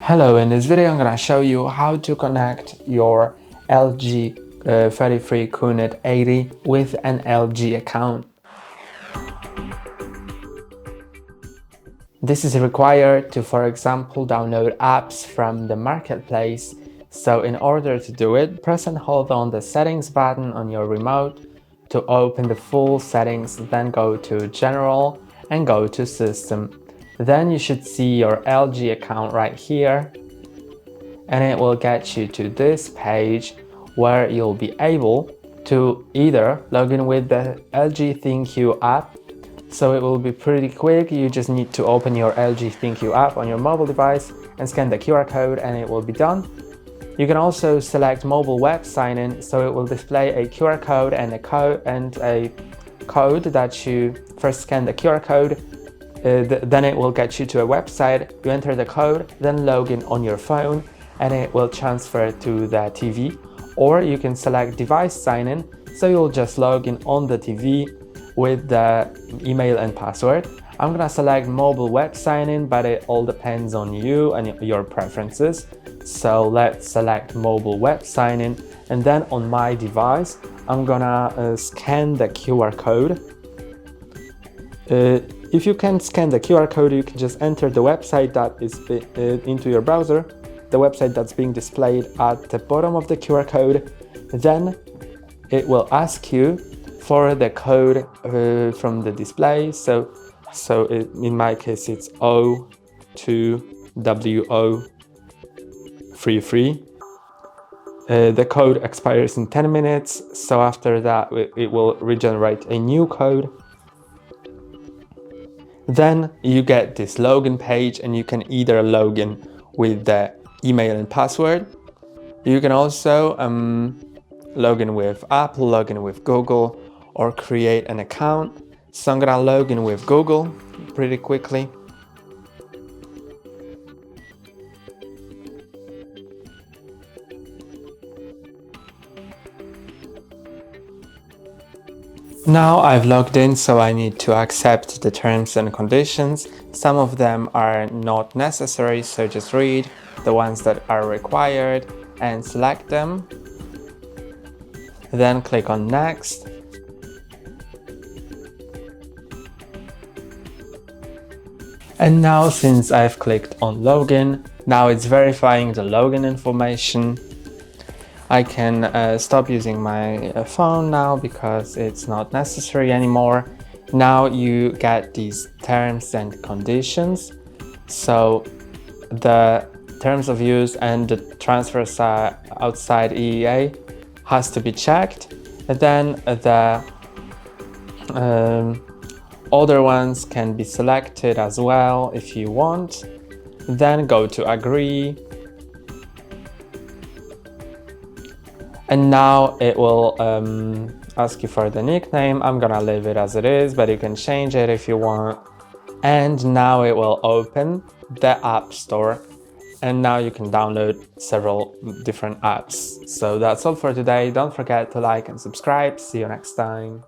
Hello, in this video I'm going to show you how to connect your LG 43QNED80 with an LG account. This is required to, for example, download apps from the marketplace. So in order to do it, press and hold on the settings button on your remote to open the full settings, then go to General and go to System. Then you should see your LG account right here, and it will get you to this page where you'll be able to either log in with the LG ThinQ app. So it will be pretty quick. You just need to open your LG ThinQ app on your mobile device and scan the QR code and it will be done. You can also select mobile web sign-in, so it will display a QR code and a code that you first scan the QR code. Then it will get you to a website. You enter the code, then log in on your phone, and it will transfer to the TV. Or you can select device sign-in, so you'll just log in on the TV with the email and password. I'm gonna select mobile web sign-in, but it all depends on you and your preferences. So let's select mobile web sign-in, and then on my device, I'm gonna scan the QR code. If you can scan the QR code, you can just enter the website that is into your browser, the website that's being displayed at the bottom of the QR code. Then it will ask you for the code from the display. So in my case, it's O2WO33. The code expires in 10 minutes. So after that, it will regenerate a new code. Then you get this login page, and you can either log in with the email and password. You can also log in with Apple, log in with Google, or create an account. So I'm gonna log in with Google pretty quickly. Now I've logged in, so I need to accept the terms and conditions. Some of them are not necessary, so just read the ones that are required and select them. Then click on Next. And now, since I've clicked on Login, now it's verifying the login information. I can stop using my phone now because it's not necessary anymore. Now you get these terms and conditions. So the terms of use and the transfers outside EEA has to be checked. And then the other ones can be selected as well if you want. Then go to Agree. And now it will ask you for the nickname. I'm gonna leave it as it is, but you can change it if you want. And now it will open the App Store. And now you can download several different apps. So that's all for today. Don't forget to like and subscribe. See you next time.